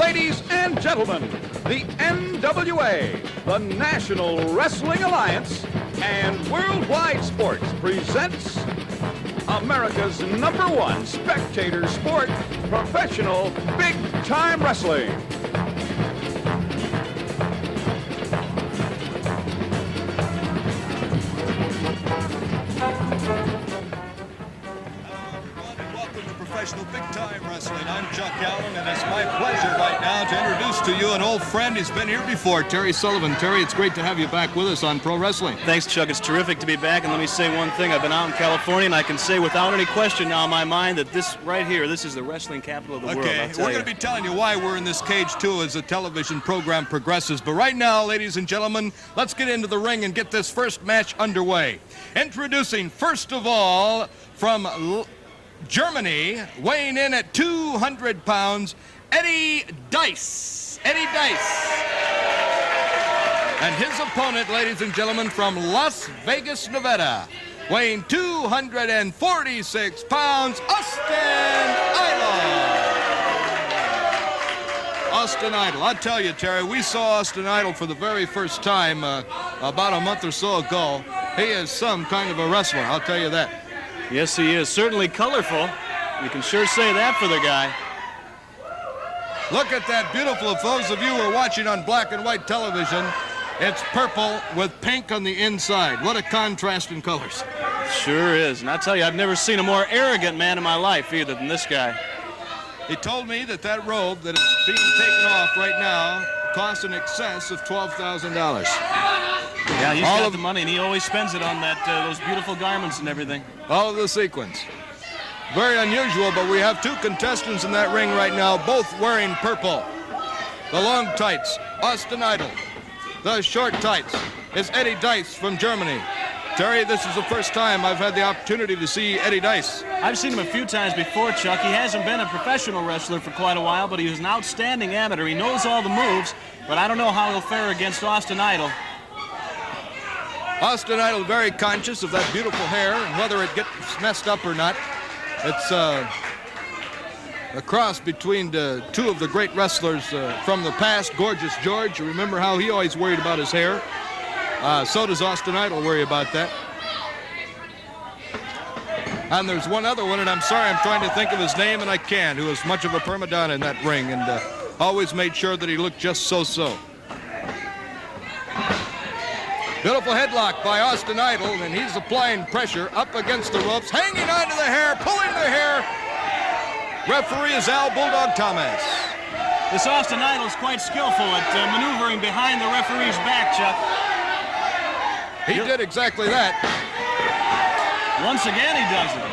Ladies and gentlemen, the NWA, the National Wrestling Alliance, and Worldwide Sports presents America's #1 spectator sport, professional big-time wrestling. Big-time wrestling. I'm Chuck Allen, and it's my pleasure right now to introduce to you an old friend. He's been here before, Terry Sullivan. Terry, it's great to have you back with us on Pro Wrestling. Thanks, Chuck. It's terrific to be back, and let me say one thing. I've been out in California, and I can say without any question now in my mind that this right here, this is the wrestling capital of the world. Okay, we're going to be telling you why we're in this cage, too, as the television program progresses. But right now, ladies and gentlemen, let's get into the ring and get this first match underway. Introducing, first of all, from Germany, weighing in at 200 pounds, Eddie Dyce. Eddie Dyce. And his opponent, ladies and gentlemen, from Las Vegas, Nevada, weighing 246 pounds, Austin Idol. Austin Idol. I'll tell you, Terry, we saw Austin Idol for the very first time about a month or so ago. He is some kind of a wrestler, I'll tell you that. Yes, he is. Certainly colorful. You can sure say that for the guy. Look at that beautiful. If those of you who are watching on black and white television, it's purple with pink on the inside. What a contrast in colors. Sure is. And I tell you, I've never seen a more arrogant man in my life either than this guy. He told me that that robe that is being taken off right now costs in excess of $12,000. Yeah, he's got the money, and he always spends it on that those beautiful garments and everything. All of the sequins. Very unusual, but we have two contestants in that ring right now, both wearing purple. The long tights, Austin Idol. The short tights is Eddie Dyce from Germany. Terry, this is the first time I've had the opportunity to see Eddie Dyce. I've seen him a few times before, Chuck. He hasn't been a professional wrestler for quite a while, but he was an outstanding amateur. He knows all the moves, but I don't know how he'll fare against Austin Idol. Austin Idol very conscious of that beautiful hair and whether it gets messed up or not. It's a cross between two of the great wrestlers from the past, Gorgeous George. You remember how he always worried about his hair? So does Austin Idol worry about that. And there's one other one, and I'm sorry, I'm trying to think of his name, and I can't, who was much of a prima donna in that ring and always made sure that he looked just so-so. Beautiful headlock by Austin Idol, and he's applying pressure up against the ropes, hanging onto the hair, pulling the hair. Referee is Bulldog Thomas. This Austin Idol's quite skillful at maneuvering behind the referee's back, Chuck. He did exactly that. Once again, he does it.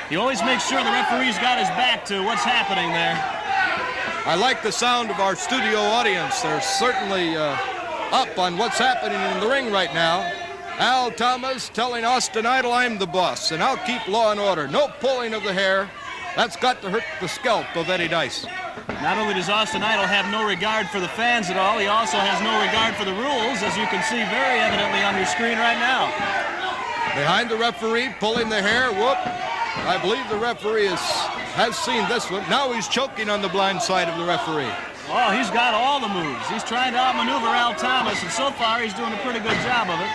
He always makes sure the referee's got his back to what's happening there. I like the sound of our studio audience. They're certainly up on what's happening in the ring right now. Al Thomas telling Austin Idol, I'm the boss, and I'll keep law and order. No pulling of the hair. That's got to hurt the scalp of Eddie Dyce. Not only does Austin Idol have no regard for the fans at all, he also has no regard for the rules, as you can see very evidently on your screen right now. Behind the referee, pulling the hair, whoop. I believe the referee has seen this one. Now he's choking on the blind side of the referee. Oh, he's got all the moves. He's trying to outmaneuver Al Thomas, and so far he's doing a pretty good job of it.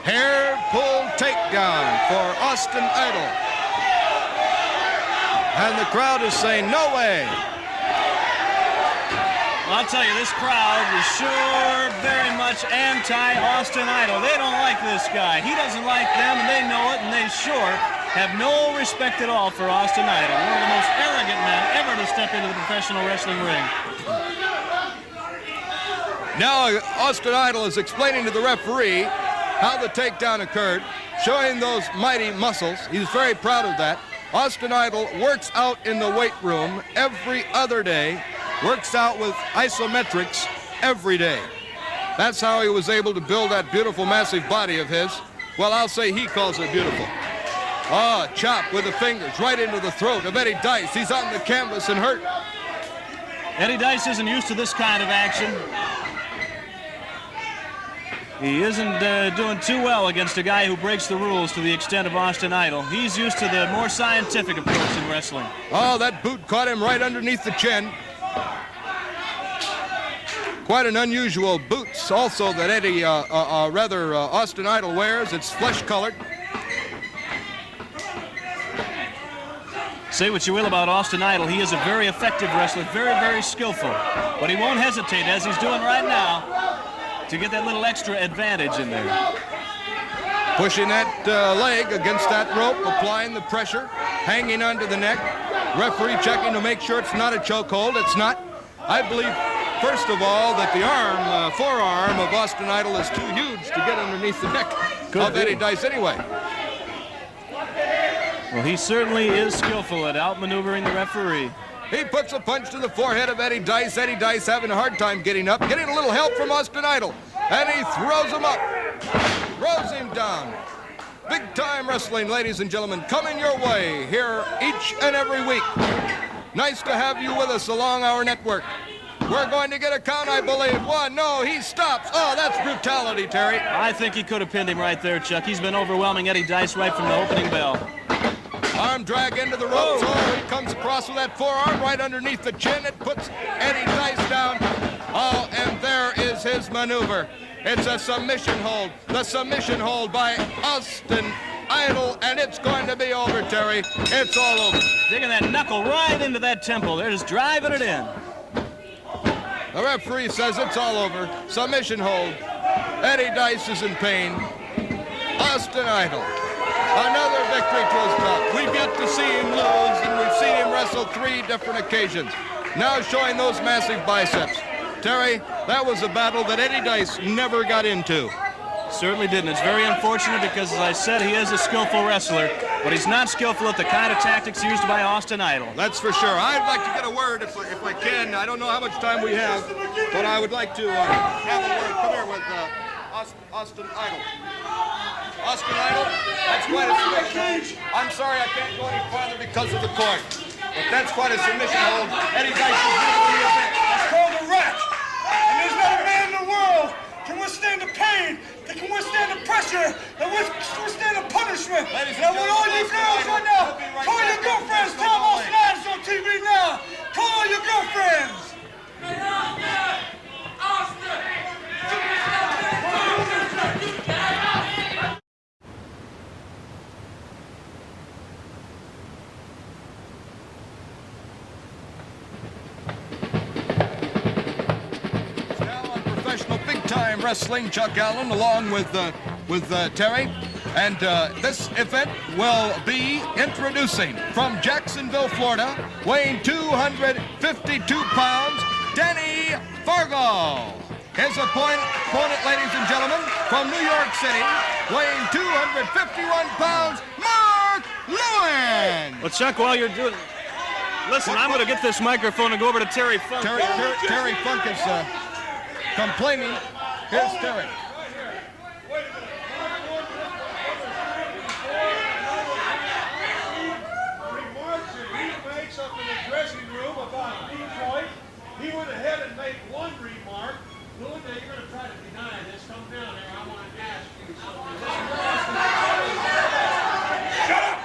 Hair pull takedown for Austin Idol. And the crowd is saying, no way. Well, I'll tell you, this crowd is sure very much anti-Austin Idol. They don't like this guy. He doesn't like them, and they know it, and they sure have no respect at all for Austin Idol. One of the most arrogant men ever to step into the professional wrestling ring. Now Austin Idol is explaining to the referee how the takedown occurred, showing those mighty muscles. He's very proud of that. Austin Idol works out in the weight room every other day, works out with isometrics every day. That's how he was able to build that beautiful, massive body of his. Well, I'll say he calls it beautiful. Oh, chop with the fingers right into the throat of Eddie Dyce. He's on the canvas and hurt. Eddie Dyce isn't used to this kind of action. He isn't doing too well against a guy who breaks the rules to the extent of Austin Idol. He's used to the more scientific approach in wrestling. Oh, that boot caught him right underneath the chin. Quite an unusual boots also that Austin Idol wears. It's flesh-colored. Say what you will about Austin Idol, he is a very effective wrestler, very, very skillful. But he won't hesitate, as he's doing right now, to get that little extra advantage in there. Pushing that leg against that rope, applying the pressure, hanging onto the neck. Referee checking to make sure it's not a chokehold. It's not. I believe, first of all, that the forearm of Austin Idol is too huge to get underneath the neck of Eddie Dyce anyway. Well, he certainly is skillful at outmaneuvering the referee. He puts a punch to the forehead of Eddie Dyce. Eddie Dyce having a hard time getting up, getting a little help from Austin Idol. And he throws him up, throws him down. Big time wrestling, ladies and gentlemen, coming your way here each and every week. Nice to have you with us along our network. We're going to get a count, I believe. One, no, he stops. Oh, that's brutality, Terry. I think he could have pinned him right there, Chuck. He's been overwhelming Eddie Dyce right from the opening bell. Arm drag into the ropes. Oh, he comes across with that forearm right underneath the chin. It puts Eddie Dyce down. Oh, and there is his maneuver. It's a submission hold. The submission hold by Austin Idol, and it's going to be over, Terry. It's all over. Digging that knuckle right into that temple. They're just driving it in. The referee says it's all over. Submission hold. Eddie Dyce is in pain. Austin Idol. Another victory to his belt. We've yet to see him lose, and we've seen him wrestle 3 different occasions. Now showing those massive biceps. Terry, that was a battle that Eddie Dyce never got into. Certainly didn't. It's very unfortunate because, as I said, he is a skillful wrestler, but he's not skillful at the kind of tactics used by Austin Idol. That's for sure. I'd like to get a word if I can. I don't know how much time we have, but I would like to have a word. Come here with Austin Idol. Austin Idol, that's quite a submission. I'm sorry I can't go any farther because of the cord, but that's quite a submission hold. Eddie Dyce is going to be It's called a wreck, and there's not a man in the world can withstand the pain, that can withstand the pressure, that withstand the punishment. And I want all you girls right now, call your girlfriends, tell them Austin Idol's on TV now. Call all your girlfriends. Wrestling, Chuck Allen, along with Terry, and this event will be introducing from Jacksonville, Florida, weighing 252 pounds, Danny Fargo. His opponent, ladies and gentlemen, from New York City, weighing 251 pounds, Mark Lewin. Well, Chuck, while you're doing, listen, I'm going to get this microphone and go over to Terry Funk. Terry Funk is complaining. Here's Terry. Remarks that he makes up in the dressing room about Detroit, he went ahead and made one remark. Lewin, now you're going to try to deny this. Come down there. I want to ask you something. Shut up!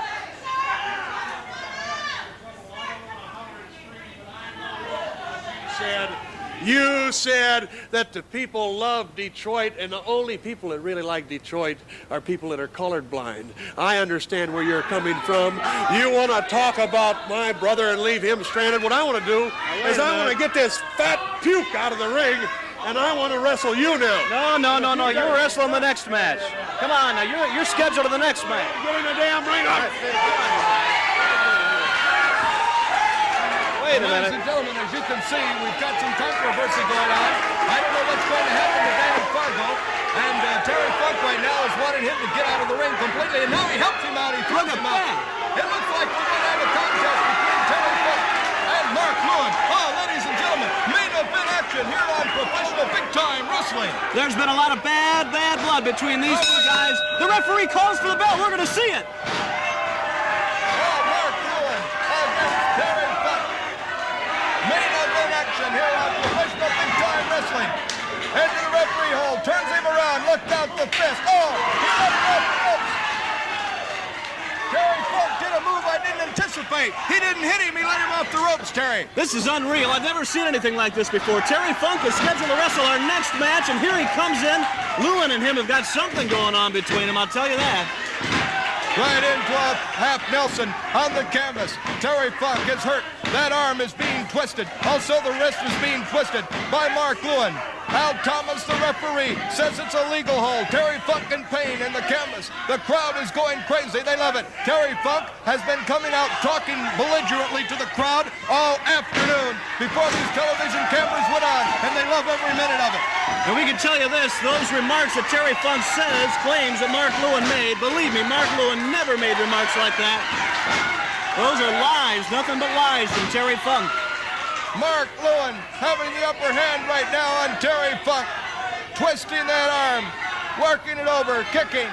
You said that the people love Detroit, and the only people that really like Detroit are people that are colorblind. I understand where you're coming from. You want to talk about my brother and leave him stranded. What I want to do is I want to get this fat puke out of the ring, and I want to wrestle you now. No. You're wrestling the next match. Come on, now. You're scheduled to the next match. Get in the damn ring. Wait a Ladies minute. and gentlemen, as you can see, we've got some controversy going on. I don't know what's going to happen to Danny Fargo. And Terry Funk right now is wanting him to get out of the ring completely. And now he helps him out. He throws him out. It looks like we're going to have a contest between Terry Funk and Mark Lewin. Oh, ladies and gentlemen, main event action here on Professional Big Time Wrestling. There's been a lot of bad blood between these two guys. The referee calls for the bell. We're going to see it. Mark Lewin against Terry Funk. Main event action here on Professional Big Time Wrestling. Into the referee hole, turns him around. look out the fist. Oh, he left off the ropes. Terry Funk did a move I didn't anticipate. He didn't hit him. He let him off the ropes, Terry. This is unreal. I've never seen anything like this before. Terry Funk is scheduled to wrestle our next match, and here he comes in. Lewin and him have got something going on between them, I'll tell you that. Right into a half Nelson on the canvas. Terry Funk is hurt. That arm is being twisted. Also, the wrist is being twisted by Mark Lewin. Al Thomas, the referee, says it's a legal hold. Terry Funk in pain in the canvas. The crowd is going crazy. They love it. Terry Funk has been coming out talking belligerently to the crowd all afternoon before these television cameras went on, and they love every minute of it. And we can tell you this, those remarks that Terry Funk claims that Mark Lewin made, believe me, Mark Lewin never made remarks like that. Those are lies, nothing but lies from Terry Funk. Mark Lewin having the upper hand right now on Terry Funk. Twisting that arm, working it over, kicking.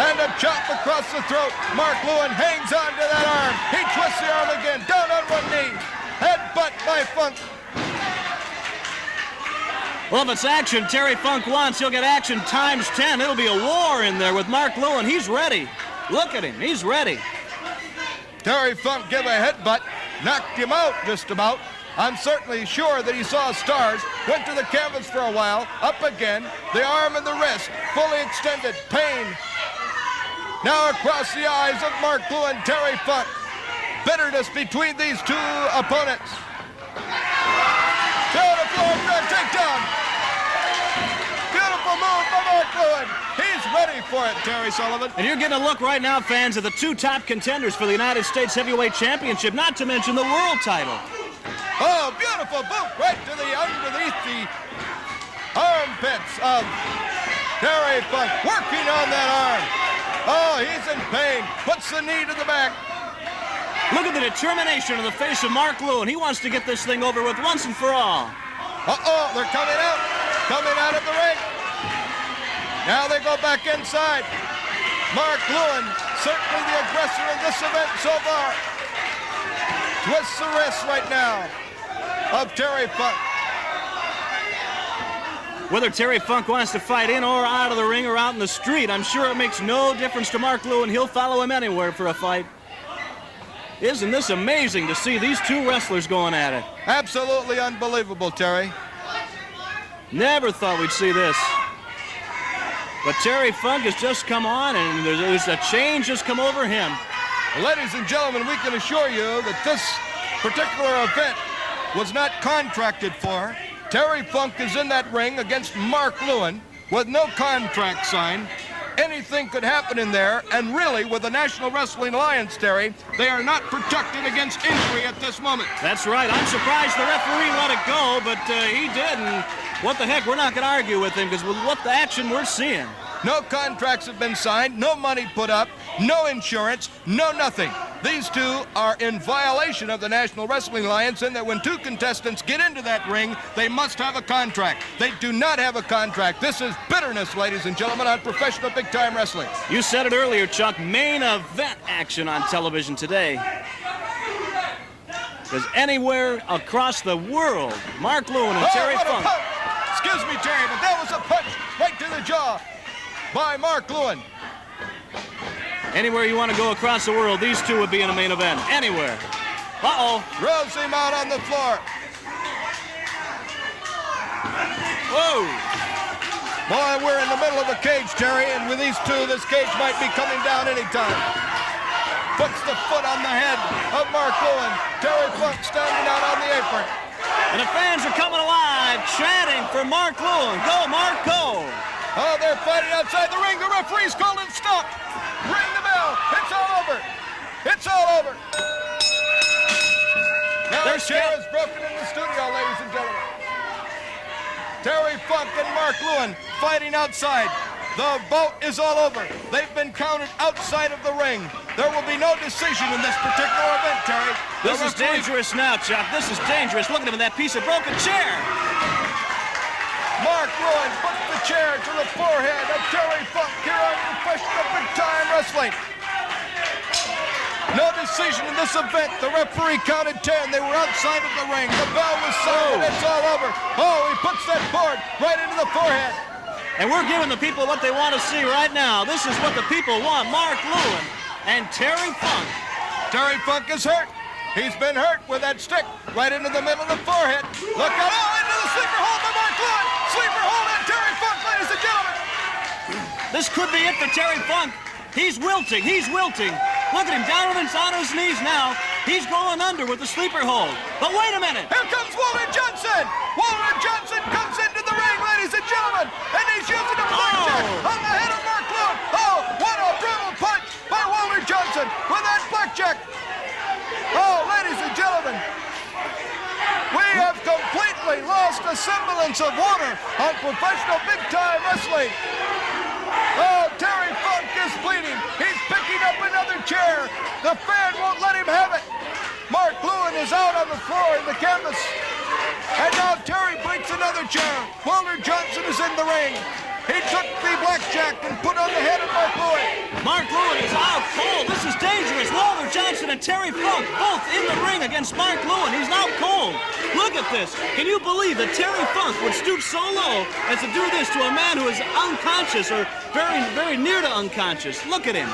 And a chop across the throat. Mark Lewin hangs on to that arm. He twists the arm again, down on one knee. Headbutt by Funk. Well, if it's action Terry Funk wants, he'll get action times 10. It'll be a war in there with Mark Lewin. He's ready. Look at him, he's ready. Terry Funk gave a headbutt, knocked him out just about. I'm certainly sure that he saw stars, went to the canvas for a while, up again, the arm and the wrist, fully extended, pain. Now across the eyes of Mark Lewin, Terry Funk. Bitterness between these two opponents. Down the floor, takedown. Beautiful move by Mark Lewin. He's ready for it, Terry Sullivan. And you're getting a look right now, fans, of the two top contenders for the United States Heavyweight Championship, not to mention the world title. Oh, beautiful boot right to the underneath the armpits of Terry Funk. Working on that arm. Oh, he's in pain. Puts the knee to the back. Look at the determination on the face of Mark Lewin. He wants to get this thing over with once and for all. Uh-oh, they're coming out of the ring. Now they go back inside. Mark Lewin, certainly the aggressor in this event so far. Twists the wrist right now of Terry Funk. Whether Terry Funk wants to fight in or out of the ring or out in the street, I'm sure it makes no difference to Mark Lewin. He'll follow him anywhere for a fight. Isn't this amazing to see these two wrestlers going at it? Absolutely unbelievable, Terry. Never thought we'd see this. But Terry Funk has just come on, and there's a change has come over him. Ladies and gentlemen, we can assure you that this particular event was not contracted for. Terry Funk is in that ring against Mark Lewin with no contract signed. Anything could happen in there, and really, with the National Wrestling Alliance, Terry, they are not protected against injury at this moment. That's right. I'm surprised the referee let it go, but he did, and what the heck, we're not going to argue with him, because with what the action we're seeing. No contracts have been signed, no money put up, no insurance, no nothing. These two are in violation of the National Wrestling Alliance in that when two contestants get into that ring, they must have a contract. They do not have a contract. This is bitterness, ladies and gentlemen, on professional big-time wrestling. You said it earlier, Chuck, main event action on television today. Because anywhere across the world, Mark Lewin and Terry Funk. Excuse me, Terry, but that was a punch right to the jaw by Mark Lewin. Anywhere you want to go across the world, these two would be in a main event. Anywhere. Uh-oh. Rolls him out on the floor. Whoa. Boy, we're in the middle of a cage, Terry, and with these two, this cage might be coming down anytime. Puts the foot on the head of Mark Lewin. Terry Funk standing out on the apron. And the fans are coming alive, chanting for Mark Lewin. Go, Mark, go. Oh, they're fighting outside the ring. The referee's called it stop. Ring the bell. It's all over. It's all over. Now the chair is broken in the studio, ladies and gentlemen. Terry Funk and Mark Lewin fighting outside. The vote is all over. They've been counted outside of the ring. There will be no decision in this particular event, Terry. This is dangerous now, Chuck. This is dangerous. Look at him in that piece of broken chair. Mark Lewin puts the chair to the forehead of Terry Funk here on Professional Big Time Wrestling. No decision in this event. The referee counted 10. They were outside of the ring. The bell was sounded. It's all over. Oh, he puts that board right into the forehead. And we're giving the people what they want to see right now. This is what the people want. Mark Lewin and Terry Funk. Terry Funk is hurt. He's been hurt with that stick right into the middle of the forehead. Look out. Oh, into the sleeper hold by Mark Lewin. Sleeper hold on Terry Funk, ladies and gentlemen. This could be it for Terry Funk. He's wilting. He's wilting. Look at him down on his knees now. He's going under with the sleeper hold. But wait a minute. Here comes Walter Johnson. Walter Johnson comes into the ring, ladies and gentlemen. And he's using a blackjack on the head of Mark Lewin. Oh, what a brutal punch by Walter Johnson with that blackjack. Oh, ladies and gentlemen, we have completely lost the semblance of order on professional big-time wrestling. Oh, Terry Funk is bleeding. He's picking up another chair. The fan won't let him have it. Mark Lewin is out on the floor in the canvas. And now Terry breaks another chair. Walter Johnson is in the ring. He took the blackjack and put on the head of Mark Lewin. Mark Lewin is out cold. This is dangerous. Walter Johnson and Terry Funk both in the ring against Mark Lewin. He's out cold. Look at this. Can you believe that Terry Funk would stoop so low as to do this to a man who is unconscious or very, very near to unconscious? Look at him.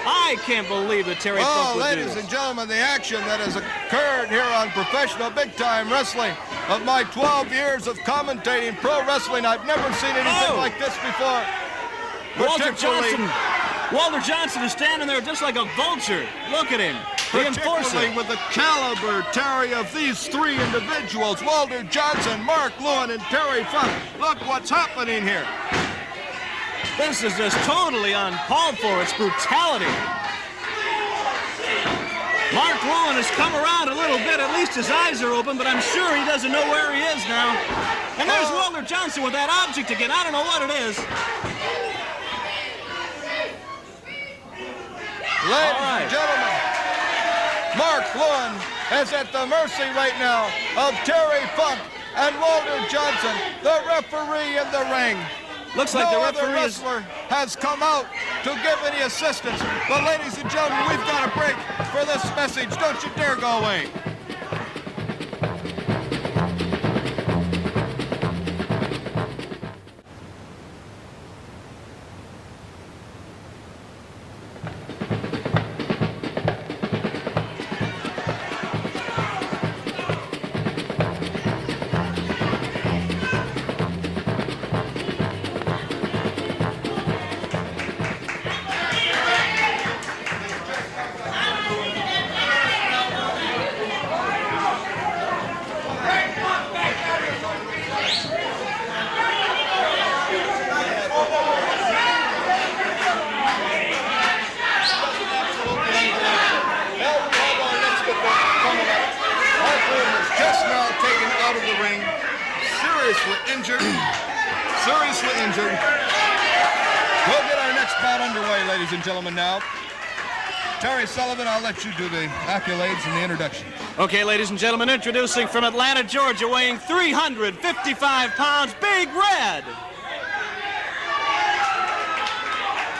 I can't believe that Terry Funk would do this. Ladies and gentlemen, the action that has occurred here on professional big-time wrestling. Of my 12 years of commentating pro wrestling, I've never seen anything like this before. Walter Johnson is standing there just like a vulture. Look at him. Particularly with the caliber, Terry, of these three individuals, Walter Johnson, Mark Lewin, and Terry Funk. Look what's happening here. This is just totally uncalled for. It's brutality. Mark Lewin has come around a little bit. At least his eyes are open, but I'm sure he doesn't know where he is now. And there's Walter Johnson with that object again. I don't know what it is. Ladies and gentlemen, Mark Lewin is at the mercy right now of Terry Funk and Walter Johnson, the referee in the ring. Looks like the referee wrestler has come out to give any assistance. But ladies and gentlemen, we've got a break for this message. Don't you dare go away. Seriously injured. We'll get our next bout underway, ladies and gentlemen, now. Terry Sullivan, I'll let you do the accolades and the introduction. Okay, ladies and gentlemen, introducing from Atlanta, Georgia, weighing 355 pounds, Big Red.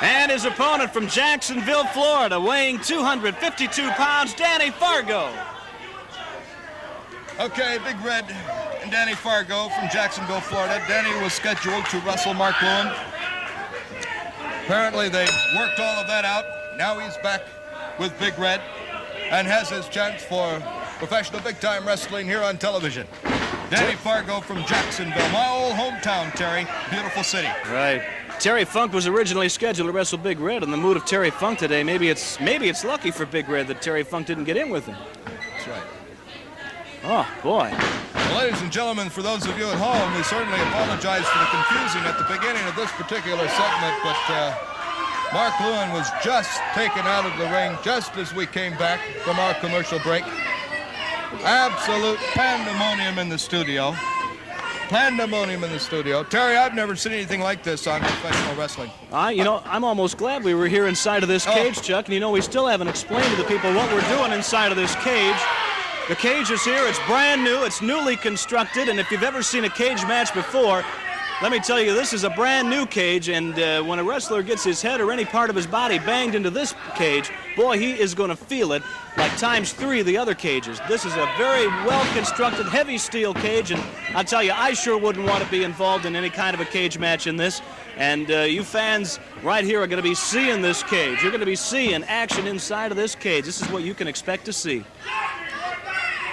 And his opponent from Jacksonville, Florida, weighing 252 pounds, Danny Fargo. Okay, Big Red and Danny Fargo from Jacksonville, Florida. Danny was scheduled to wrestle Mark Lewin. Apparently they worked all of that out. Now he's back with Big Red and has his chance for professional big-time wrestling here on television. Danny Fargo from Jacksonville, my old hometown, Terry. Beautiful city. Right. Terry Funk was originally scheduled to wrestle Big Red. In the mood of Terry Funk today, maybe it's lucky for Big Red that Terry Funk didn't get in with him. That's right. Oh, boy. Well, ladies and gentlemen, for those of you at home, we certainly apologize for the confusion at the beginning of this particular segment, but Mark Lewin was just taken out of the ring just as we came back from our commercial break. Absolute pandemonium in the studio. Pandemonium in the studio. Terry, I've never seen anything like this on professional wrestling. I'm almost glad we were here inside of this cage, Chuck, and we still haven't explained to the people what we're doing inside of this cage. The cage is here. It's brand new. It's newly constructed, and if you've ever seen a cage match before, Let me tell you, this is a brand new cage, and when a wrestler gets his head or any part of his body banged into this cage, boy, he is going to feel it like ×3 of the other cages. This is a very well-constructed, heavy steel cage, and I'll tell you, I sure wouldn't want to be involved in any kind of a cage match in this. And you fans right here are going to be seeing this cage. You're going to be seeing action inside of this cage. This is what you can expect to see.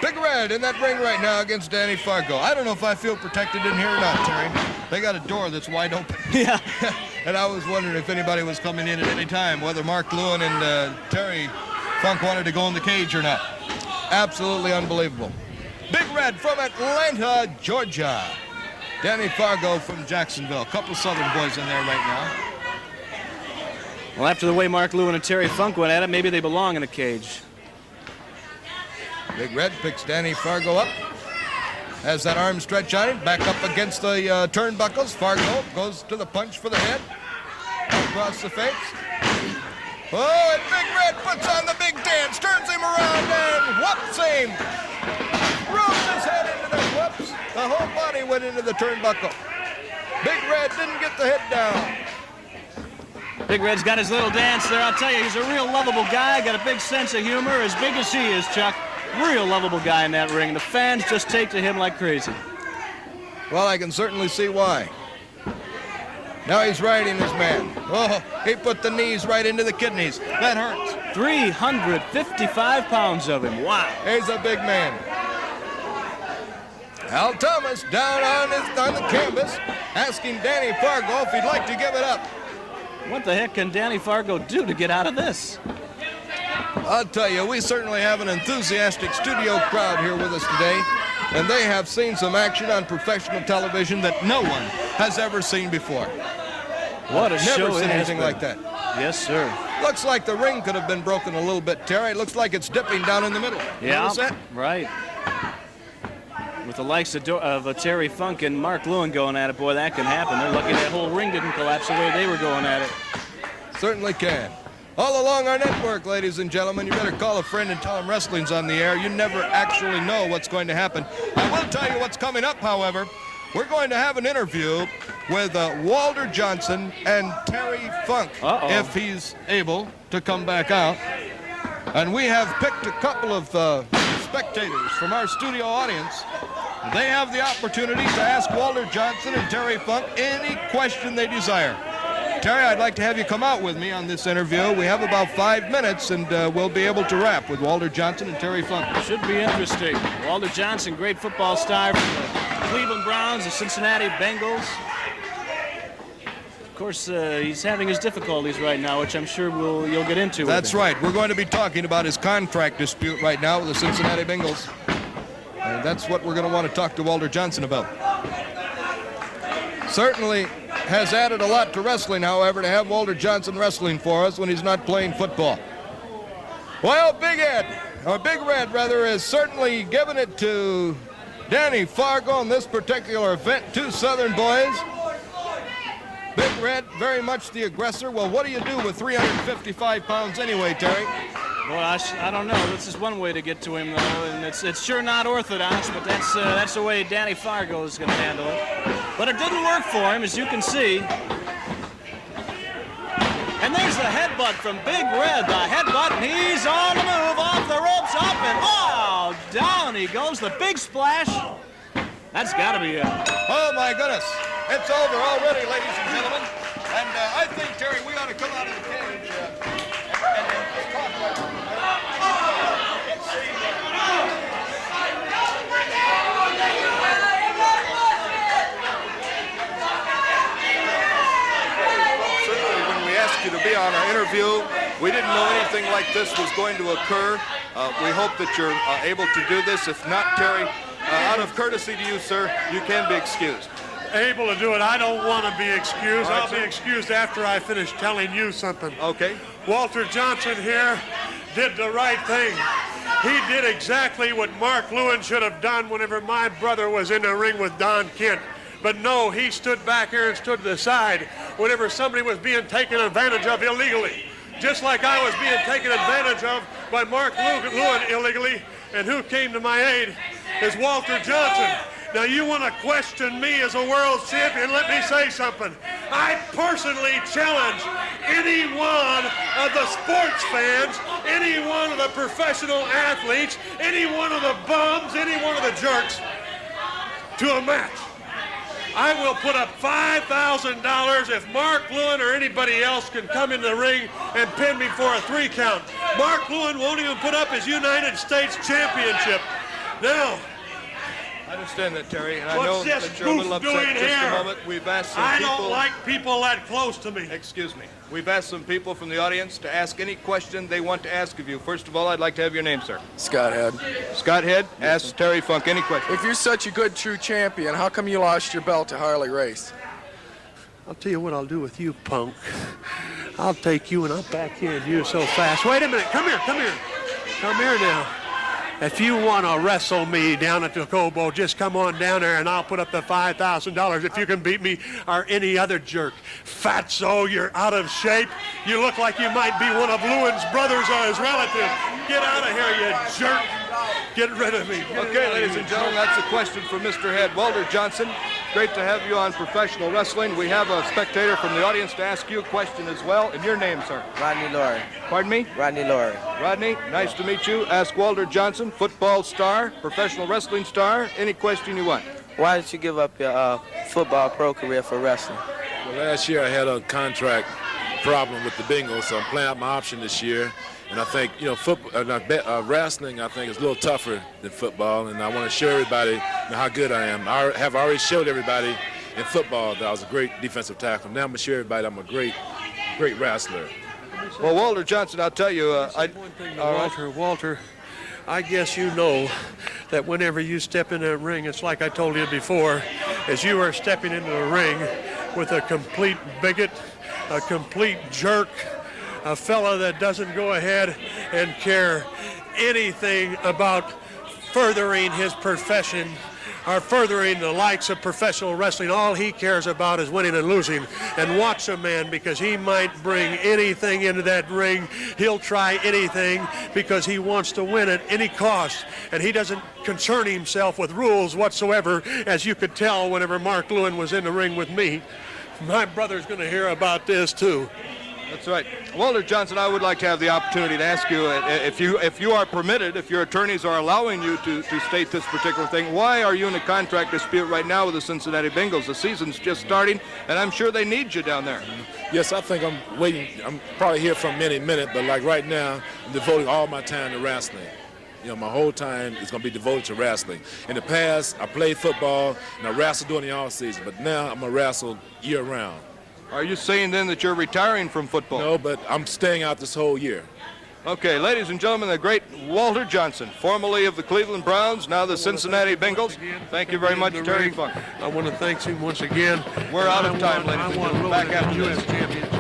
Big Red in that ring right now against Danny Fargo. I don't know if I feel protected in here or not, Terry. They got a door that's wide open. Yeah. And I was wondering if anybody was coming in at any time, whether Mark Lewin and Terry Funk wanted to go in the cage or not. Absolutely unbelievable. Big Red from Atlanta, Georgia. Danny Fargo from Jacksonville. A couple Southern boys in there right now. Well, after the way Mark Lewin and Terry Funk went at it, maybe they belong in a cage. Big Red picks Danny Fargo up. Has that arm stretch on him. Back up against the turnbuckles. Fargo goes to the punch for the head. Across the face. Oh, and Big Red puts on the big dance. Turns him around and whoops him. Rolls his head into the whoops. The whole body went into the turnbuckle. Big Red didn't get the head down. Big Red's got his little dance there. I'll tell you, he's a real lovable guy. Got a big sense of humor, as big as he is, Chuck. Real lovable guy in that ring. The fans just take to him like crazy. Well, I can certainly see why. Now he's riding his man. Oh, he put the knees right into the kidneys. That hurts. 355 pounds of him. Wow. He's a big man. Al Thomas down on the canvas, asking Danny Fargo if he'd like to give it up. What the heck can Danny Fargo do to get out of this? I'll tell you, we certainly have an enthusiastic studio crowd here with us today, and they have seen some action on professional television that no one has ever seen before. What a show. Never seen anything like that. Yes, sir. Looks like the ring could have been broken a little bit, Terry. It looks like it's dipping down in the middle. Yeah, Notice that? right. With the likes of Terry Funk and Mark Lewin going at it, boy, that can happen. They're lucky that whole ring didn't collapse the way they were going at it. Certainly can. All along our network, ladies and gentlemen, you better call a friend and tell them wrestling's on the air. You never actually know what's going to happen. I will tell you what's coming up, however. We're going to have an interview with Walter Johnson and Terry Funk, if he's able to come back out. And we have picked a couple of spectators from our studio audience. They have the opportunity to ask Walter Johnson and Terry Funk any question they desire. Terry, I'd like to have you come out with me on this interview. We have about 5 minutes, and we'll be able to wrap with Walter Johnson and Terry Funk. Should be interesting. Walter Johnson, great football star from the Cleveland Browns, the Cincinnati Bengals. Of course, he's having his difficulties right now, which I'm sure you'll get into. That's right. We're going to be talking about his contract dispute right now with the Cincinnati Bengals. And that's what we're going to want to talk to Walter Johnson about. Certainly has added a lot to wrestling, however, to have Walter Johnson wrestling for us when he's not playing football. Well, Big Red, has certainly given it to Danny Fargo in this particular event. Two Southern boys. Big Red, very much the aggressor. Well, what do you do with 355 pounds anyway, Terry? Well, I don't know. This is one way to get to him, though, and it's sure not orthodox, but that's the way Danny Fargo is going to handle it. But it didn't work for him, as you can see. And there's the headbutt from Big Red. The headbutt, and he's on the move, off the ropes, up, and oh, down he goes. The big splash. That's got to be it. Oh, my goodness. It's over already, ladies and gentlemen. And I think, Terry, we ought to come out of the cage and talk about it. Certainly, when we asked you to be on our interview, we didn't know anything like this was going to occur. We hope that you're able to do this. If not, Terry, out of courtesy to you, sir, you can be excused. Able to do it. I don't want to be excused. Right, I'll be excused after I finish telling you something. Okay. Walter Johnson here did the right thing. He did exactly what Mark Lewin should have done whenever my brother was in the ring with Don Kent. But no, he stood back here and stood to the side whenever somebody was being taken advantage of illegally. Just like I was being taken advantage of by Mark Lewin illegally. And who came to my aid is Walter Johnson. Now you want to question me as a world champion, let me say something. I personally challenge any one of the sports fans, any one of the professional athletes, any one of the bums, any one of the jerks to a match. I will put up $5,000 if Mark Lewin or anybody else can come in the ring and pin me for a 3 count. Mark Lewin won't even put up his United States Championship. Now, I understand that, Terry, and I what's know this that you're a little goof upset. doing Just here? a moment. We've asked some I people. don't like people that close to me. Excuse me. We've asked some people from the audience to ask any question they want to ask of you. First of all, I'd like to have your name, sir. Scott Head. Scott Head, ask Terry Funk any question. If you're such a good, true champion, how come you lost your belt to Harley Race? I'll tell you what I'll do with you, punk. I'll take you and I'll backhand you so fast. Wait a minute. Come here. Come here now. If you want to wrestle me down at the Cobo, just come on down there and I'll put up the $5,000 if you can beat me or any other jerk. Fatso, you're out of shape. You look like you might be one of Lewin's brothers or his relatives. Get out of here, you jerk. Get rid of me. Okay, ladies and gentlemen, that's a question for Mr. Head. Walter Johnson, great to have you on Professional Wrestling. We have a spectator from the audience to ask you a question as well. And your name, sir? Rodney Laurie. Pardon me? Rodney Laurie. Rodney, nice to meet you. Ask Walter Johnson, football star, professional wrestling star, any question you want. Why did you give up your football pro career for wrestling? Well, last year I had a contract problem with the Bengals, so I'm playing out my option this year. And I think, wrestling, I think, is a little tougher than football, and I want to show everybody how good I am. I have already showed everybody in football that I was a great defensive tackle. Now I'm going to show everybody I'm a great wrestler. Well, Walter Johnson, I'll tell you, One thing to Walter, I guess you know that whenever you step in that ring, it's like I told you before, as you are stepping into the ring with a complete bigot, a complete jerk, a fella that doesn't go ahead and care anything about furthering his profession or furthering the likes of professional wrestling. All he cares about is winning and losing. And watch a man, because he might bring anything into that ring. He'll try anything because he wants to win at any cost. And he doesn't concern himself with rules whatsoever, as you could tell whenever Mark Lewin was in the ring with me. My brother's going to hear about this too. That's right. Walter Johnson, I would like to have the opportunity to ask you, if you are permitted, if your attorneys are allowing you to state this particular thing, why are you in a contract dispute right now with the Cincinnati Bengals? The season's just starting, and I'm sure they need you down there. Yes, I think I'm waiting. I'm probably here for a minute, but like right now, I'm devoting all my time to wrestling. My whole time is going to be devoted to wrestling. In the past, I played football, and I wrestled during the off season, but now I'm going to wrestle year-round. Are you saying then that you're retiring from football? No, but I'm staying out this whole year. Okay, ladies and gentlemen, the great Walter Johnson, formerly of the Cleveland Browns, now the Cincinnati Bengals. Thank you very much, Terry Funk. I want to thank him once again. We're out of time, ladies and gentlemen. Back after U.S. this. Championship.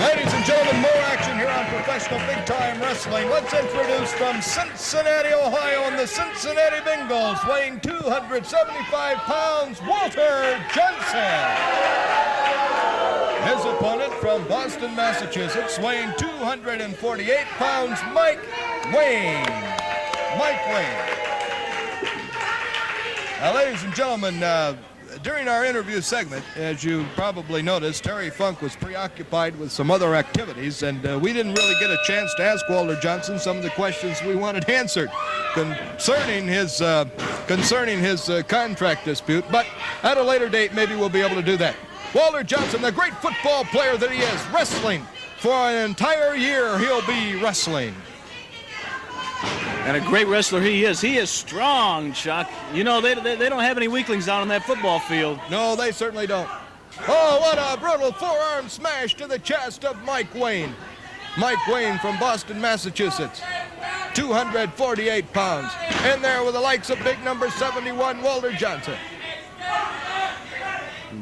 Ladies and gentlemen, more action here on Professional Big Time Wrestling. Let's introduce from Cincinnati, Ohio, and the Cincinnati Bengals, weighing 275 pounds, Walter Johnson. His opponent from Boston, Massachusetts, weighing 248 pounds, Mike Wayne. Now, ladies and gentlemen, during our interview segment, as you probably noticed, Terry Funk was preoccupied with some other activities, and we didn't really get a chance to ask Walter Johnson some of the questions we wanted answered concerning his contract dispute. But at a later date, maybe we'll be able to do that. Walter Johnson, the great football player that he is, wrestling for an entire year. He'll be wrestling. And a great wrestler he is. He is strong, Chuck. You know, they don't have any weaklings out on that football field. No, they certainly don't. Oh, what a brutal forearm smash to the chest of Mike Wayne. Mike Wayne from Boston, Massachusetts. 248 pounds. In there with the likes of big number 71, Walter Johnson.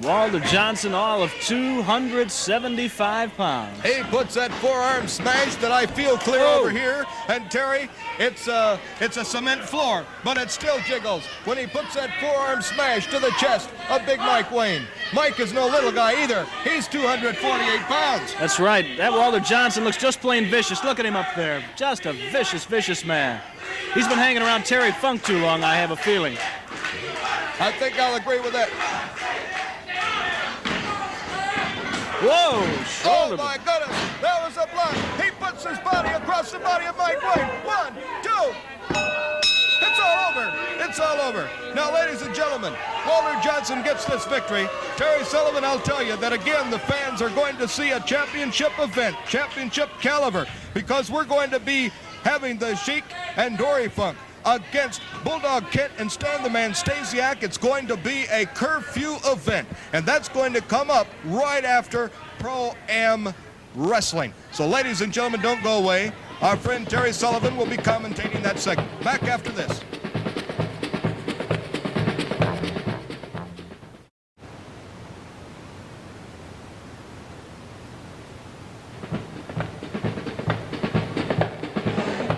Walter Johnson, all of 275 pounds. He puts that forearm smash that I feel clear over here. And Terry, it's a cement floor, but it still jiggles when he puts that forearm smash to the chest of Big Mike Wayne. Mike is no little guy either. He's 248 pounds. That's right. That Walter Johnson looks just plain vicious. Look at him up there. Just a vicious, vicious man. He's been hanging around Terry Funk too long, I have a feeling. I think I'll agree with that. Whoa! Oh my goodness! That was a block. He puts his body across the body of Mike Wayne. 1, 2. It's all over. It's all over. Now, ladies and gentlemen, Walter Johnson gets this victory. Terry Sullivan, I'll tell you that again, the fans are going to see a championship event, championship caliber, because we're going to be having the Sheik and Dory Funk against Bulldog Kent and Stan the Man Stasiak. It's going to be a curfew event, and that's going to come up right after Pro-Am Wrestling. So, ladies and gentlemen, don't go away. Our friend Terry Sullivan will be commentating that segment. Back after this.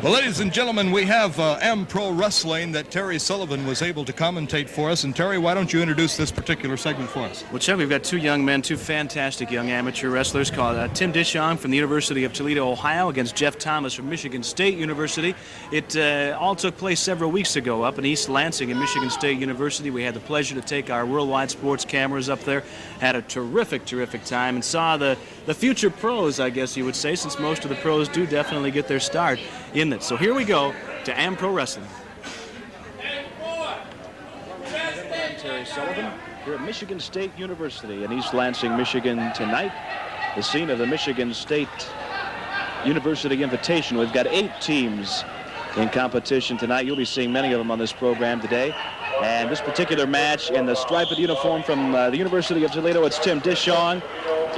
Well, ladies and gentlemen, we have Am Pro Wrestling that Terry Sullivan was able to commentate for us. And Terry, why don't you introduce this particular segment for us? Well, Chuck, we've got two young men, two fantastic young amateur wrestlers called Tim Dishong from the University of Toledo, Ohio, against Jeff Thomas from Michigan State University. It all took place several weeks ago up in East Lansing at Michigan State University. We had the pleasure to take our worldwide sports cameras up there, had a terrific, terrific time, and saw the future pros, I guess you would say, since most of the pros do definitely get their start in it. So here we go to Am Pro Wrestling. I'm Terry Sullivan here at Michigan State University in East Lansing, Michigan tonight. The scene of the Michigan State University Invitation. We've got 8 teams in competition tonight. You'll be seeing many of them on this program today. And this particular match in the striped uniform from the University of Toledo, it's Tim Dishong.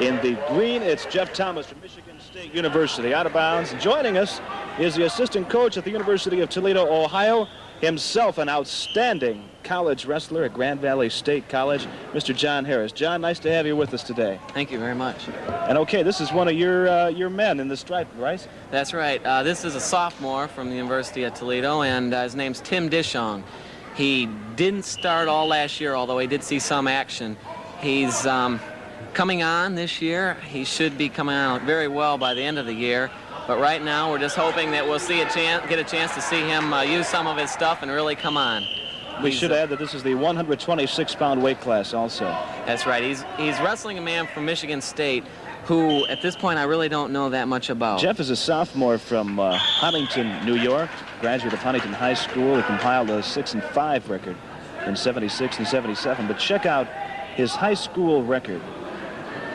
In the green, it's Jeff Thomas from Michigan State University. Out of bounds. Joining us is the assistant coach at the University of Toledo, Ohio, himself an outstanding college wrestler at Grand Valley State College, Mr. John Harris. John, nice to have you with us today. Thank you very much. And okay, this is one of your men in the stripe, right? That's right. This is a sophomore from the University of Toledo, and his name's Tim Dishong. He didn't start all last year, although he did see some action. He's coming on this year. He should be coming out very well by the end of the year. But right now, we're just hoping that we'll get a chance to see him use some of his stuff and really come on. We should add that this is the 126-pound weight class also. That's right. He's wrestling a man from Michigan State who, at this point, I really don't know that much about. Jeff is a sophomore from Huntington, New York, graduate of Huntington High School. He compiled a 6-5 record in 76 and 77. But check out his high school record.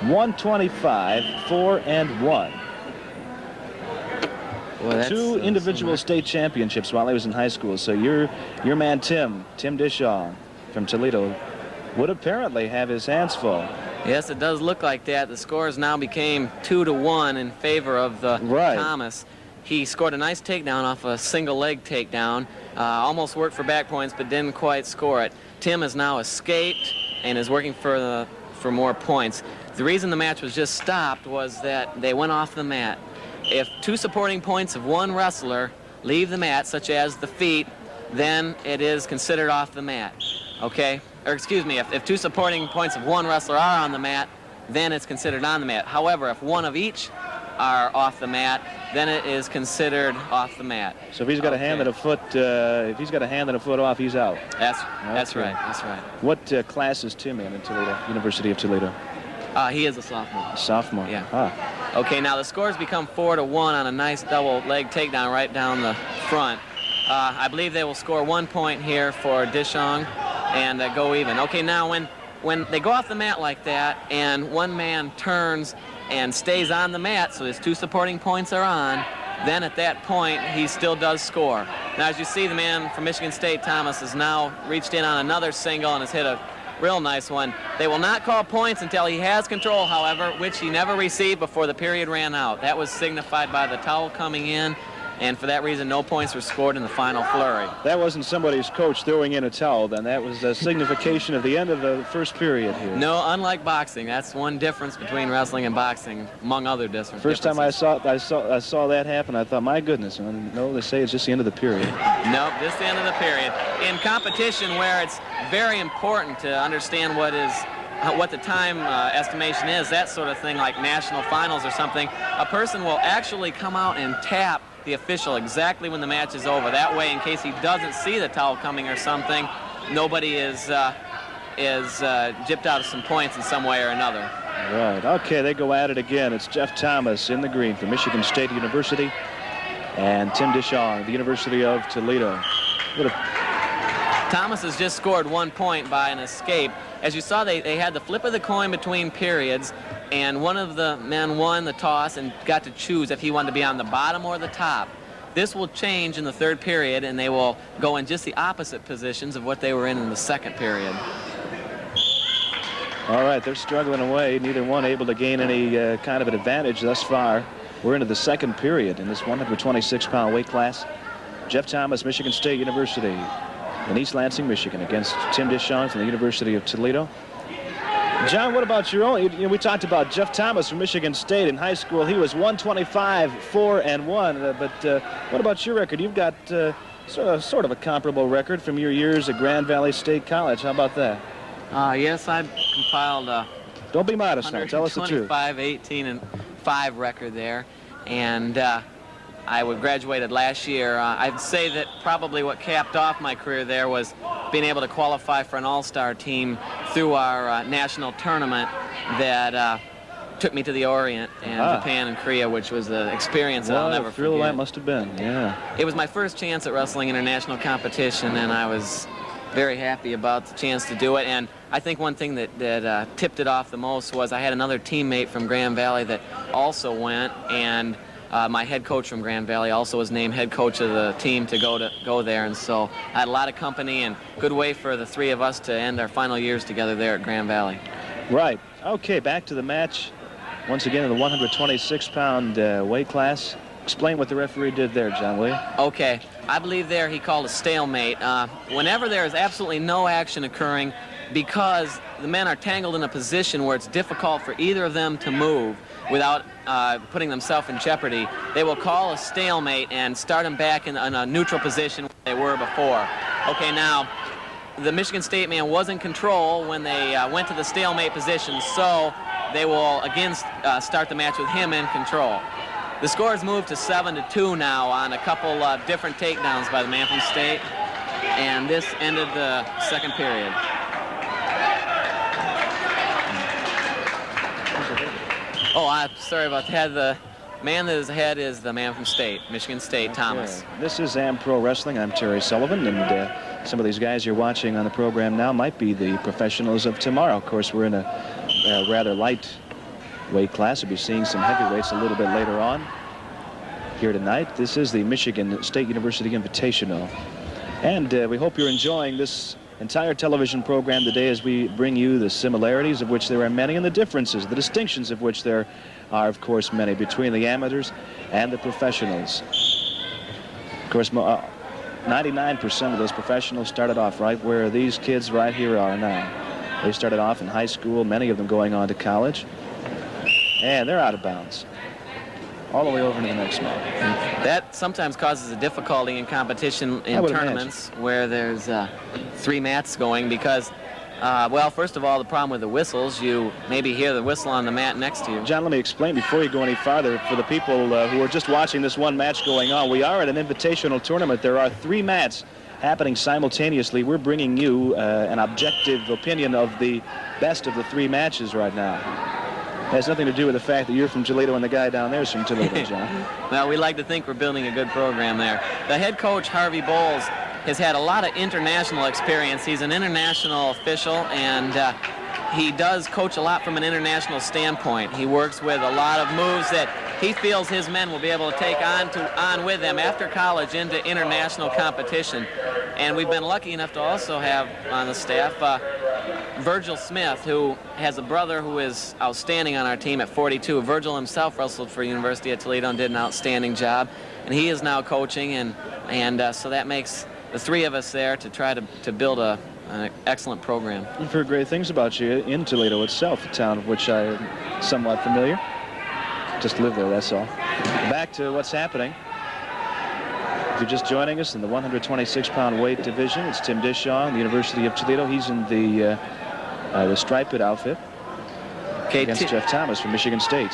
125, 4-1. Well, 2 individual state championships while he was in high school. So your man Tim Dishong from Toledo would apparently have his hands full. Yes, it does look like that. The scores now became 2-1 in favor of the Thomas. He scored a nice takedown off a single leg takedown. Almost worked for back points, but didn't quite score it. Tim has now escaped and is working for more points. The reason the match was just stopped was that they went off the mat. If 2 supporting points of one wrestler leave the mat, such as the feet, then it is considered off the mat. Okay? Or excuse me, if 2 supporting points of one wrestler are on the mat, then it's considered on the mat. However, if one of each are off the mat, then it is considered off the mat. So if he's got a hand and a foot, off, he's out. That's right. That's right. What class is Tim in Toledo, University of Toledo? He is a sophomore. Sophomore. Yeah. Ah. Okay, now the scores become 4-1 on a nice double leg takedown right down the front. I believe they will score 1 point here for Dishong and go even. Okay, now when they go off the mat like that and one man turns and stays on the mat, so his 2 supporting points are on, then at that point he still does score. Now as you see, the man from Michigan State, Thomas, has now reached in on another single and has hit a real nice one. They will not call points until he has control, however, which he never received before the period ran out. That was signified by the towel coming in and for that reason, no points were scored in the final flurry. That wasn't somebody's coach throwing in a towel, then. That was a signification of the end of the first period here. No, unlike boxing, that's one difference between wrestling and boxing, among other differences. First time I saw that happen, I thought, my goodness. No, they say it's just the end of the period. Nope, just the end of the period. In competition where it's very important to understand what the time estimation is, that sort of thing, like national finals or something, a person will actually come out and tap the official exactly when the match is over. That way, in case he doesn't see the towel coming or something, nobody is gypped out of some points in some way or another. Right. Okay, they go at it again. It's Jeff Thomas in the green from Michigan State University and Tim Dishon, the University of Toledo. Thomas has just scored 1 point by an escape. As you saw, they had the flip of the coin between periods, and one of the men won the toss and got to choose if he wanted to be on the bottom or the top. This will change in the third period, and they will go in just the opposite positions of what they were in the second period. All right, they're struggling away. Neither one able to gain any kind of an advantage thus far. We're into the second period in this 126-pound weight class. Jeff Thomas, Michigan State University in East Lansing, Michigan, against Tim Dishon from the University of Toledo. John, what about your own? We talked about Jeff Thomas from Michigan State in high school. He was 125, 4-1. But what about your record? You've got sort of a comparable record from your years at Grand Valley State College. How about that? Yes, I've compiled a Don't be modest now. Tell us the truth. 125-18-5 record there, and I graduated last year. I'd say that probably what capped off my career there was being able to qualify for an all-star team through our national tournament that took me to the Orient and Japan and Korea, which was an experience that I'll never forget. What a thrill that must have been, yeah. It was my first chance at wrestling international competition, and I was very happy about the chance to do it. And I think one thing that tipped it off the most was I had another teammate from Grand Valley that also went, and my head coach from Grand Valley also was named head coach of the team to go there, and so I had a lot of company and good way for the three of us to end our final years together there at Grand Valley. Right. Okay, back to the match. Once again in the 126-pound weight class. Explain what the referee did there, John, will you? Okay. I believe there he called a stalemate. Whenever there is absolutely no action occurring, because the men are tangled in a position where it's difficult for either of them to move without putting themselves in jeopardy, they will call a stalemate and start them back in a neutral position where they were before. Okay, now, the Michigan State man was in control when they went to the stalemate position, so they will again start the match with him in control. The score has moved to 7-2 now on a couple of different takedowns by the man from State, and this ended the second period. Oh, I'm sorry about that. The man that is ahead is the man from State, Michigan State, Thomas. This is Am Pro Wrestling. I'm Terry Sullivan, and some of these guys you're watching on the program now might be the professionals of tomorrow. Of course, we're in a rather light weight class. We'll be seeing some heavyweights a little bit later on here tonight. This is the Michigan State University Invitational, and we hope you're enjoying this entire television program today as we bring you the similarities, of which there are many, and the differences, the distinctions of which there are, of course, many between the amateurs and the professionals. Of course, 99% of those professionals started off right where these kids right here are now. They started off in high school, many of them going on to college, and they're out of bounds all the way over to the next match. That sometimes causes a difficulty in competition in tournaments where there's 3 mats going because, well, first of all, the problem with the whistles, you maybe hear the whistle on the mat next to you. John, let me explain before you go any farther. For the people who are just watching this one match going on, we are at an invitational tournament. There are 3 mats happening simultaneously. We're bringing you an objective opinion of the best of the 3 matches right now. It has nothing to do with the fact that you're from Toledo and the guy down there is from Toledo, John. Well, we like to think we're building a good program there. The head coach, Harvey Bowles, has had a lot of international experience. He's an international official, and he does coach a lot from an international standpoint. He works with a lot of moves that he feels his men will be able to take on with them after college into international competition. And we've been lucky enough to also have on the staff Virgil Smith, who has a brother who is outstanding on our team at 42. Virgil himself wrestled for University of Toledo and did an outstanding job. and he is now coaching, and so that makes the three of us there to try to build an excellent program. I've heard great things about you in Toledo itself, a town of which I am somewhat familiar. Just live there, that's all. Back to what's happening. If you're just joining us in the 126-pound weight division, it's Tim Dishong, the University of Toledo. He's in the striped outfit against Jeff Thomas from Michigan State.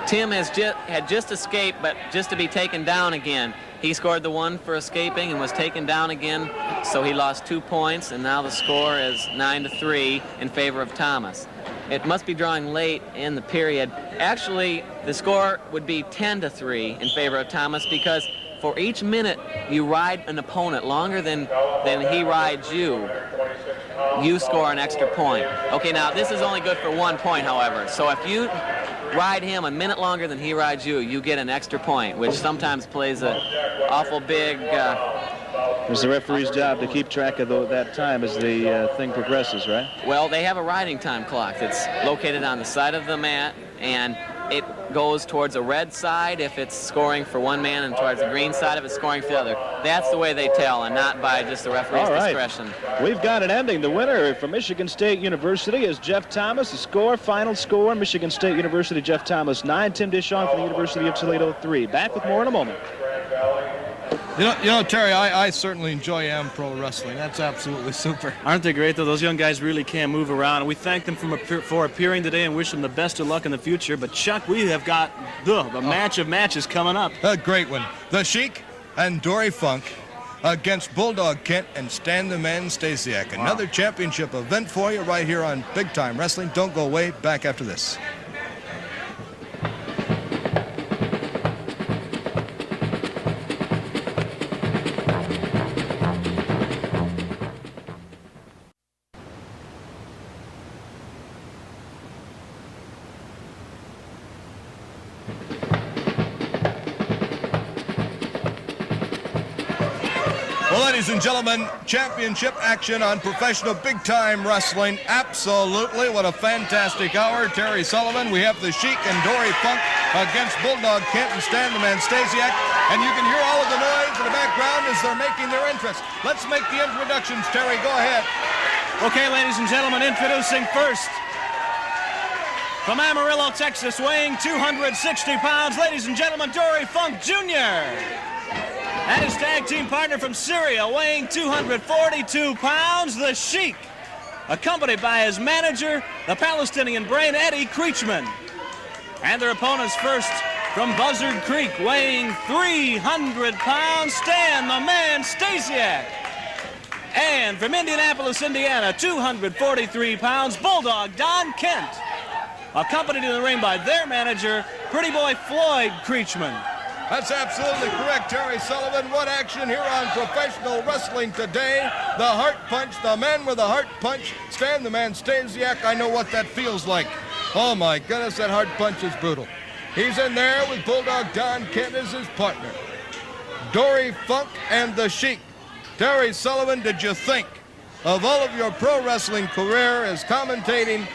Tim had just escaped, but just to be taken down again. He scored the one for escaping and was taken down again, so he lost 2 points, and now the score is 9-3 in favor of Thomas. It must be drawing late in the period. Actually, the score would be 10-3 in favor of Thomas, because for each minute you ride an opponent longer than he rides you, you score an extra point. Okay, now this is only good for 1 point, however. So if you ride him a minute longer than he rides you, you get an extra point, which sometimes plays an awful big... It's the referee's job to keep track of that time as the thing progresses, right? Well, they have a riding time clock that's located on the side of the mat, and it goes towards a red side if it's scoring for one man and towards the green side if it's scoring for the other. That's the way they tell, and not by just the referee's discretion. We've got an ending. The winner from Michigan State University is Jeff Thomas. The final score, Michigan State University, Jeff Thomas 9, Tim Dishong from the University of Toledo 3. Back with more in a moment. You know, Terry, I certainly enjoy pro wrestling. That's absolutely super. Aren't they great, though? Those young guys really can move around. We thank them for appearing today and wish them the best of luck in the future. But, Chuck, we have got the match of matches coming up. A great one. The Sheik and Dory Funk against Bulldog Kent and Stan the Man Stasiak. Another championship event for you right here on Big Time Wrestling. Don't go away. Back after this. Ladies and gentlemen, championship action on professional big-time wrestling. Absolutely, what a fantastic hour. Terry Sullivan, we have the Sheik and Dory Funk against Bulldog Kent and Stan the Man Stasiak. And you can hear all of the noise in the background as they're making their entrance. Let's make the introductions, Terry. Go ahead. Okay, ladies and gentlemen, introducing first from Amarillo, Texas, weighing 260 pounds, ladies and gentlemen, Dory Funk Jr. And his tag team partner from Syria, weighing 242 pounds, the Sheik, accompanied by his manager, the Palestinian brain, Eddie Creechman. And their opponents first from Buzzard Creek, weighing 300 pounds, Stan the Man Stasiak. And from Indianapolis, Indiana, 243 pounds, Bulldog Don Kent, accompanied in the ring by their manager, Pretty Boy Floyd Creechman. That's absolutely correct, Terry Sullivan. What action here on professional wrestling today. The heart punch, the man with the heart punch, Stan the Man Stasiak. I know what that feels like. Oh my goodness, that heart punch is brutal. He's in there with Bulldog Don Kent as his partner. Dory Funk and the Sheik. Terry Sullivan, did you think of all of your pro wrestling career as commentating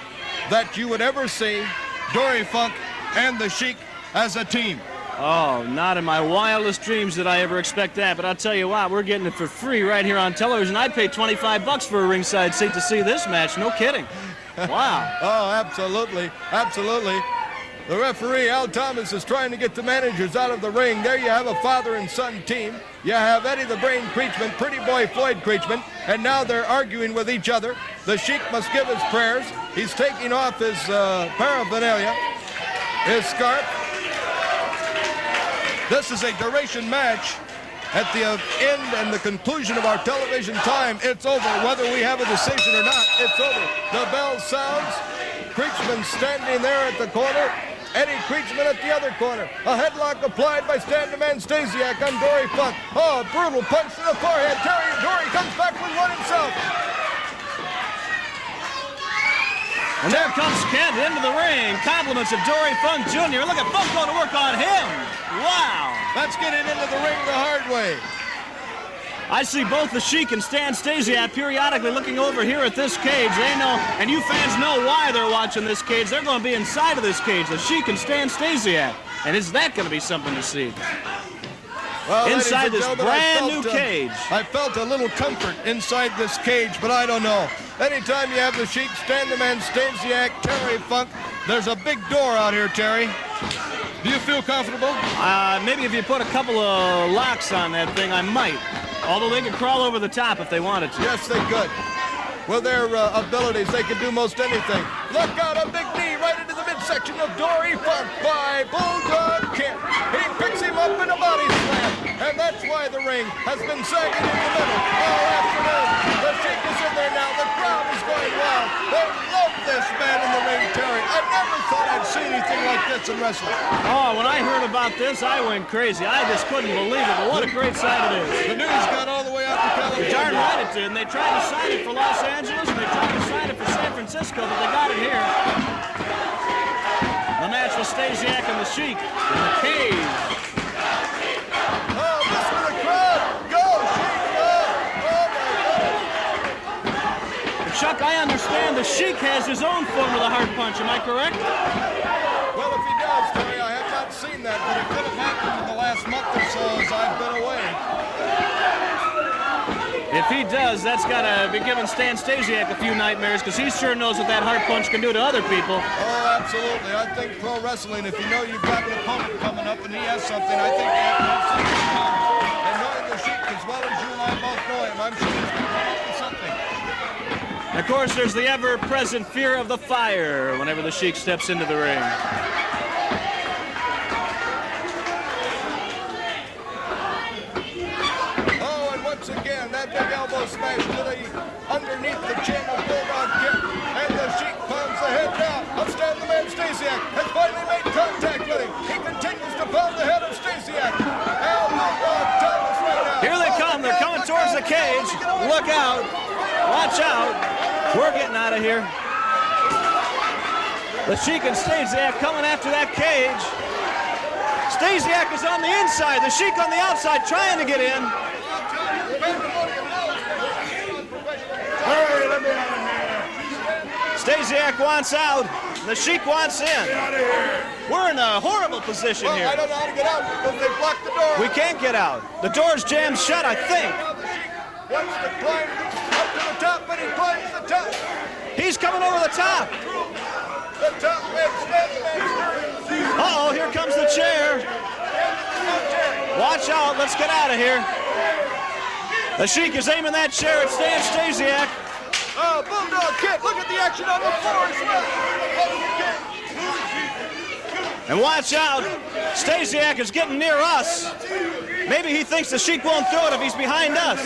that you would ever see Dory Funk and the Sheik as a team? Oh, not in my wildest dreams did I ever expect that, but I'll tell you what, we're getting it for free right here on television. I'd pay $25 for a ringside seat to see this match, no kidding. Wow. Oh, absolutely, absolutely. The referee, Al Thomas, is trying to get the managers out of the ring. There you have a father and son team. You have Eddie the Brain Creechman, Pretty Boy Floyd Creechman, and now they're arguing with each other. The Sheik must give his prayers. He's taking off his paraphernalia, his scarf. This is a duration match. At the end and the conclusion of our television time, it's over. Whether we have a decision or not, it's over. The bell sounds. Creechman standing there at the corner. Eddie Creechman at the other corner. A headlock applied by Stan the Man Stasiak on Dory Funk. Oh, a brutal punch to the forehead. Dory comes back with one himself. And there comes Kent into the ring. Compliments of Dory Funk Jr. Look at Funk going to work on him. Wow. Let's get it into the ring the hard way. I see both the Sheik and Stan Stasiak periodically looking over here at this cage. They know, and you fans know why they're watching this cage. They're going to be inside of this cage, the Sheik and Stan Stasiak. And is that going to be something to see? Well, inside ladies and this gentlemen, brand new cage. I felt a little comfort inside this cage, but I don't know. Anytime you have the Sheik, Stand the Man, Stasiak, Terry Funk, there's a big door out here, Terry. Do you feel comfortable? Maybe if you put a couple of locks on that thing, I might. Although they could crawl over the top if they wanted to. Yes, they could. With their abilities, they could do most anything. Look out, a big knee right into the midsection of Dory, Funk by Bulldog Kent. He picks him up in a body slam, and that's why the ring has been sagging in the middle all afternoon. The Sheik is in there now. The crowd is going wild. They love this man in the ring, Terry. I never thought I'd see anything like this in wrestling. Oh, when I heard about this, I went crazy. I just couldn't believe it, but what a great sight it is. The news got all the way out to California. Darn right it did, and they tried to sign it for Los Angeles, and they tried to sign it for San Francisco, but they got it here. The match with Stasiak and the Sheik in the cage. Oh, this for the crowd. Go, Sheik, go. Oh, my God. Chuck, I understand the Sheik has his own form of the hard punch. Am I correct? Well, if he does, Terry, I have not seen that, but it could have happened in the last month or so as I've been away. If he does, that's got to be giving Stan Stasiak a few nightmares, because he sure knows what that hard punch can do to other people. Oh, absolutely. I think pro wrestling, if you know you've got an opponent coming up and he has something, I think you have to have something in common. And knowing the Sheik as well as you and I both know him, I'm sure he's going to come up with something. And of course, there's the ever-present fear of the fire whenever the Sheik steps into the ring. Again, that big elbow smash to the underneath the chin of Bulldog Kent. And the Sheik pounds the head down of Stand the Man Stasiak. Has finally made contact with him. He continues to pound the head of Stasiak. Now Bulldog Thomas right now. Here they come. They're coming towards the cage. Look out. Watch out. We're getting out of here. The Sheik and Stasiak coming after that cage. Stasiak is on the inside. The Sheik on the outside trying to get in. Stasiak wants out. The Sheik wants in. We're in a horrible position here. I don't know how to get out because they blocked the door. We can't get out. The door's jammed shut, I think. Wants to climb up to the top, but he climbs the top. He's coming over the top. The top man, Uh-oh, here comes the chair. Watch out, let's get out of here. The Sheik is aiming that chair at Stan Stasiak. Oh, Bulldog Kent, look at the action on the floor. And watch out, Stasiak is getting near us. Maybe he thinks the Sheik won't throw it if he's behind us.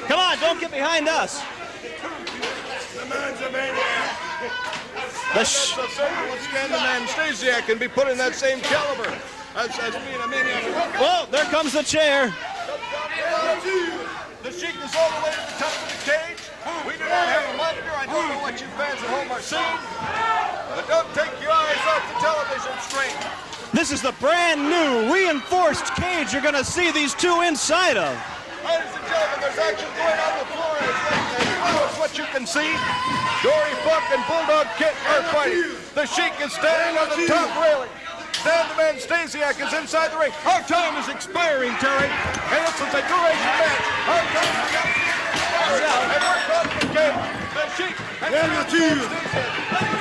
Come on, don't get behind us. Stand the Man Stasiak can be put in that same caliber as being a maniac. Well, there comes the chair. The Sheik is all the way to the top of the cage. We do not have a monitor. I don't know what you fans at home are seeing. But don't take your eyes off the television screen. This is the brand new reinforced cage you're going to see these two inside of. Ladies and gentlemen, there's action going on the floor. As what you can see, Dory Funk and Bulldog Kent are fighting. The Sheik is standing on the top railing. Stand the Man Stasiak is inside the ring. Our time is expiring, Terry. And this is a duration match. Our time is up. And we're caught in the game. The Sheik and the Man Stasiak.